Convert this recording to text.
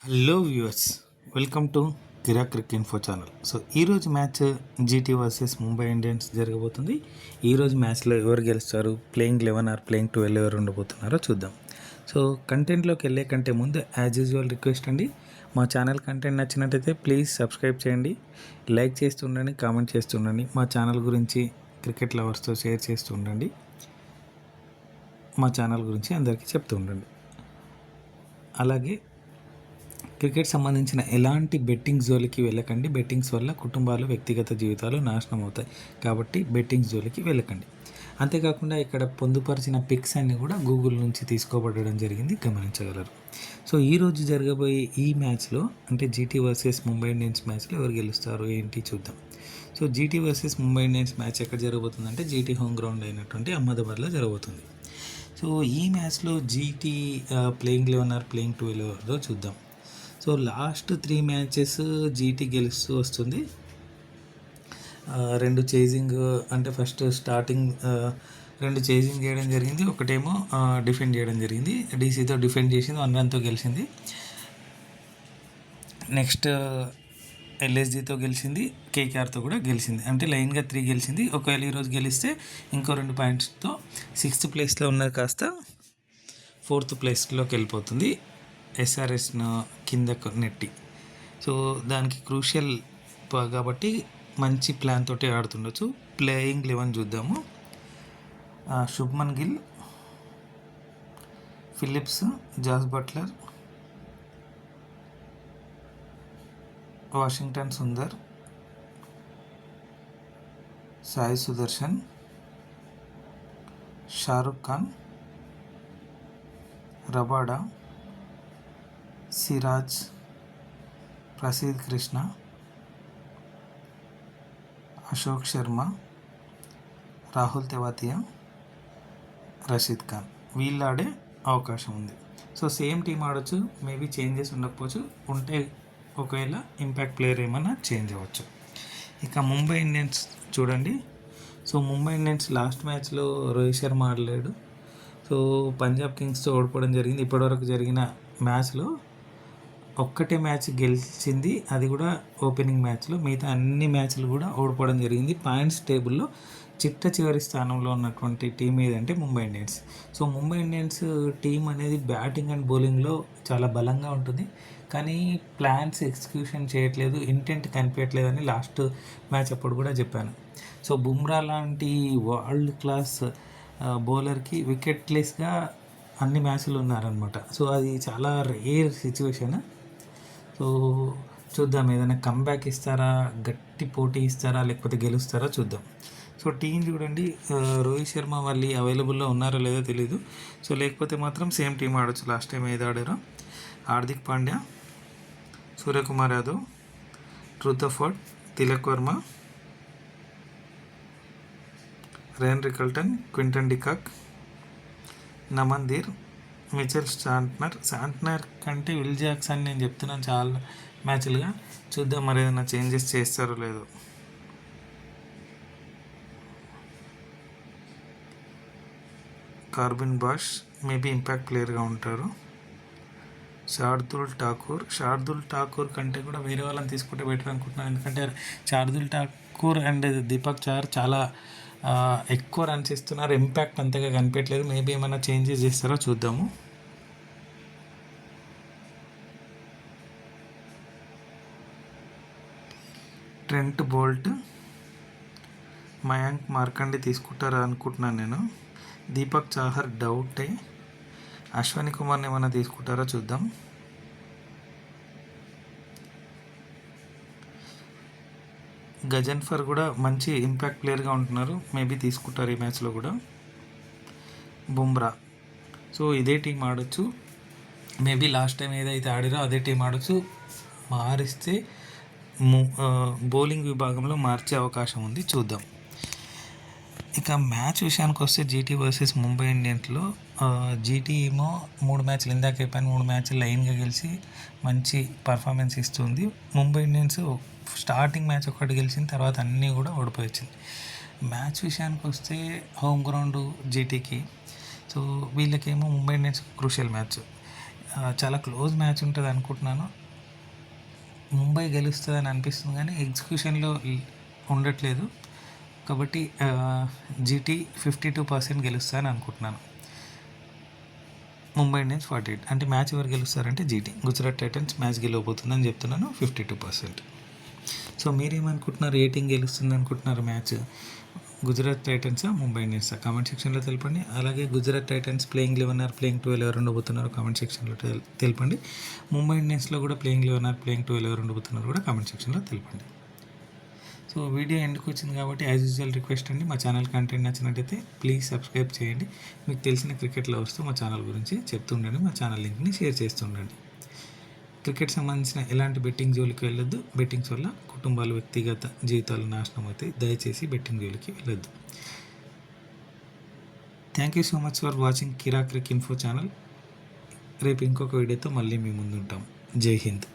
Hello viewers, welcome to కిరా crick info channel. So ఈరోజు match GT versus Mumbai Indians జరగబోతుంది. ఈరోజు మ్యాచ్లో ఎవరు గెలుస్తారు, ప్లేయింగ్ 11 ఆర్ ప్లేయింగ్ 12 ఎవరు ఉండబోతున్నారో చూద్దాం. సో కంటెంట్లోకి వెళ్ళే కంటే ముందు యాజ్ యూజువల్ రిక్వెస్ట్ అండి, మా ఛానల్ కంటెంట్ నచ్చినట్టయితే ప్లీజ్ సబ్స్క్రైబ్ చేయండి, లైక్ చేస్తుండండి, కామెంట్ చేస్తుండండి. మా ఛానల్ గురించి క్రికెట్ లవర్స్తో షేర్ చేస్తూ ఉండండి. మా ఛానల్ గురించి అందరికీ చెప్తూ ఉండండి. అలాగే క్రికెట్ సంబంధించిన ఎలాంటి బెట్టింగ్ జోలికి వెళ్ళకండి. బెట్టింగ్స్ వల్ల కుటుంబాలు, వ్యక్తిగత జీవితాలు నాశనం అవుతాయి. కాబట్టి బెట్టింగ్ జోలికి వెళ్ళకండి. అంతేకాకుండా ఇక్కడ పొందుపరిచిన పిక్స్ అన్నీ కూడా గూగుల్ నుంచి తీసుకోబడడం జరిగింది, గమనించగలరు. సో ఈరోజు జరగబోయే ఈ మ్యాచ్లో అంటే జీటీ వర్సెస్ ముంబై ఇండియన్స్ మ్యాచ్లో ఎవరు గెలుస్తారు ఏంటి చూద్దాం. So GT versus Mumbai Indians match ఎక్కడ జరగబోతుందంటే జీటీ హోమ్ గ్రౌండ్ అయినటువంటి అహ్మదాబాద్లో జరగబోతుంది. సో ఈ మ్యాచ్లో జీటీ ప్లేయింగ్ 11 ఆర్ ప్లేయింగ్ 12 చూద్దాం. సో లాస్ట్ 3 మ్యాచెస్ జీటీ గెలుస్తూ వస్తుంది. 2 చేజింగ్ అంటే ఫస్ట్ స్టార్టింగ్ 2 చేజింగ్ చేయడం జరిగింది, ఒకటేమో డిఫెండ్ చేయడం జరిగింది. డీసీతో డిఫెండ్ చేసింది, 1 రన్తో గెలిచింది. నెక్స్ట్ ఎల్ఎస్జీతో గెలిచింది, కేకేఆర్తో కూడా గెలిచింది. అంటే లైన్గా 3 గెలిచింది. ఒకవేళ ఈరోజు గెలిస్తే ఇంకో 2 పాయింట్స్తో 6th ప్లేస్లో ఉన్నది కాస్త 4th ప్లేస్లోకి వెళ్ళిపోతుంది, ఎస్ఆర్ఎస్ను కిందకు నెట్టి. సో దానికి క్రూషియల్ కాబట్టి మంచి ప్లాన్ తోటి ఆడుతుండొచ్చు. ప్లేయింగ్ 11 చూద్దాము. Shubman Gill, Phillips, Jos Buttler, Washington Sundar, Sai Sudharsan, Shahrukh Khan, Rabada, Siraj, Prasidh Krishna, Ashok Sharma, Rahul Tewatia, Rashid Khan వీళ్ళు ఆడే అవకాశం ఉంది. సో సేమ్ టీం ఆడొచ్చు, మేబీ చేంజెస్ ఉండకపోవచ్చు, ఉంటే ఒకవేళ ఇంపాక్ట్ ప్లేయర్ ఏమైనా చేంజ్ అవ్వచ్చు. ఇక ముంబై ఇండియన్స్ చూడండి. సో ముంబై ఇండియన్స్ లాస్ట్ మ్యాచ్లో రోహిత్ శర్మ ఆడలేడు. సో పంజాబ్ కింగ్స్తో ఓడిపోవడం జరిగింది. ఇప్పటివరకు జరిగిన మ్యాచ్లో ఒక్కటే మ్యాచ్ గెలిచింది, అది కూడా ఓపెనింగ్ మ్యాచ్లో. మిగతా అన్ని మ్యాచ్లు కూడా ఓడిపోవడం జరిగింది. పాయింట్స్ టేబుల్లో చివరి స్థానంలో ఉన్నటువంటి టీం ఏదంటే Mumbai Indians. So Mumbai Indians team అనేది బ్యాటింగ్ అండ్ బౌలింగ్లో చాలా బలంగా ఉంటుంది, కానీ ప్లాన్స్ ఎగ్జిక్యూషన్ చేయట్లేదు, ఇంటెంట్ కనిపించట్లేదని లాస్ట్ మ్యాచ్ అప్పుడు కూడా చెప్పాను. సో బుమ్రా లాంటి వరల్డ్ క్లాస్ బౌలర్కి వికెట్లెస్గా అన్ని మ్యాచ్లు ఉన్నారనమాట. సో అది చాలా రేర్ సిచ్యువేషన్. సో చూద్దాం, ఏదైనా కంబ్యాక్ ఇస్తారా, గట్టి పోటీ ఇస్తారా, లేకపోతే గెలుస్తారా చూద్దాం. సో టీం చూడండి, రోహిత్ శర్మ మళ్ళీ అవైలబుల్లో ఉన్నారో లేదో తెలీదు. సో లేకపోతే మాత్రం సేమ్ టీం ఆడొచ్చు, లాస్ట్ టైం ఏది ఆడారో. Hardik Pandya, Suryakumar Yadav, Rutherford, Tilak Varma, Ryan Rickelton, Quinton de Kock, Naman Dhir, Mitchell Santner కంటే విల్ జాక్సన్ నేను చెప్తున్నాను చాలా మ్యాచ్లుగా. చూద్దాం మరి ఏదైనా చేంజెస్ చేస్తారో లేదో. కార్బిన్ బాష్ మేబీ ఇంపాక్ట్ ప్లేయర్గా ఉంటారు. షార్దుల్ ఠాకూర్ కంటే కూడా వేరే వాళ్ళని తీసుకుంటే బెటర్ అనుకుంటున్నాను, ఎందుకంటే శార్దుల్ ఠాకూర్ అండ్ దీపక్ చహర్ చాలా ఎక్కువ రన్స్ ఇస్తున్నారు, ఇంపాక్ట్ అంతగా కనిపించట్లేదు. మేబీ ఏమైనా చేంజెస్ చేస్తారో చూద్దాము. ట్రెంట్ బోల్ట్, మయాంక్ మార్కండే తీసుకుంటారా అనుకుంటున్నాను నేను. దీపక్ చాహర్ డౌటే. అశ్వని కుమార్ని ఏమైనా తీసుకుంటారో చూద్దాం. గజన్ఫర్ కూడా మంచి ఇంపాక్ట్ ప్లేయర్గా ఉంటున్నారు, మేబీ తీసుకుంటారు ఈ మ్యాచ్లో కూడా. బుమ్రా. సో ఇదే టీం ఆడొచ్చు, మేబీ లాస్ట్ టైం ఏదైతే ఆడారో అదే టీం ఆడొచ్చు. మారిస్తే బౌలింగ్ విభాగంలో మార్చే అవకాశం ఉంది, చూద్దాం. ఇక మ్యాచ్ విషయానికి వస్తే జీటీ వర్సెస్ ముంబై ఇండియన్స్లో జీటీ ఏమో 3 మ్యాచ్లు ఇందాక అయిపోయిన 3 మ్యాచ్లు లైన్గా గెలిచి మంచి పర్ఫార్మెన్స్ ఇస్తుంది. ముంబై ఇండియన్స్ స్టార్టింగ్ మ్యాచ్ ఒకటి గెలిచిన తర్వాత అన్నీ కూడా ఓడిపోయింది. మ్యాచ్ విషయానికి వస్తే హోమ్ గ్రౌండ్ జీటీకి. సో వీళ్ళకేమో ముంబై ఇండియన్స్ క్రూషియల్ మ్యాచ్. చాలా క్లోజ్ మ్యాచ్ ఉంటుంది అనుకుంటున్నాను. ముంబై గెలుస్తుందని అనిపిస్తుంది కానీ ఎగ్జిక్యూషన్లో ఉండట్లేదు. కాబట్టి జీటీ 52% గెలుస్తుందని అనుకుంటున్నాను. ముంబై ఇండియన్స్ 48. అంటే మ్యాచ్ ఎవరు గెలుస్తారంటే జీటీ. గుజరాత్ టైటన్స్ మ్యాచ్ గెలవబోతుందని చెప్తున్నాను 52%. సో మీరేమనుకుంటున్నారు, ఏ టీం గెలుస్తుంది అనుకుంటున్నారు మ్యాచ్? గుజరాత్ టైటన్సా, ముంబై ఇండియన్సా? కామెంట్ సెక్షన్లో తెలపండి. అలాగే Gujarat Titans playing 11 or playing 12 ఎవరు ఉండబోతున్నారు కామెంట్ సెక్షన్లో తెలపండి. ముంబై ఇండియన్స్లో కూడా ప్లేయింగ్ 11 ఆర్ ప్లేయింగ్ 12 ఎవరు ఉండబోతున్నారు కూడా కామెంట్ సెక్షన్లో తెలపండి. సో వీడియో ఎండ్కి వచ్చింది కాబట్టి యాజ్ యూజువల్ రిక్వెస్ట్ అండి, మా ఛానల్ కంటెంట్ నచ్చినట్టయితే ప్లీజ్ సబ్స్క్రైబ్ చేయండి. మీకు తెలిసిన క్రికెట్ లవర్స్తో మా ఛానల్ గురించి చెప్తుండండి, మా ఛానల్ లింక్ని షేర్ చేస్తుండండి. క్రికెట్ సంబంధించిన ఎలాంటి బెట్టింగ్ జోలికి వెళ్ళొద్దు. బెట్టింగ్స్ వల్ల కుటుంబాలు, వ్యక్తిగత జీవితాలు నాశనం అవుతాయి. దయచేసి బెట్టింగ్ జోలికి వెళ్ళొద్దు. Thank you so much for watching Kira crick info channel. రేపు ఇంకొక వీడియోతో మళ్ళీ మీ ముందు ఉంటాం. జై హింద్.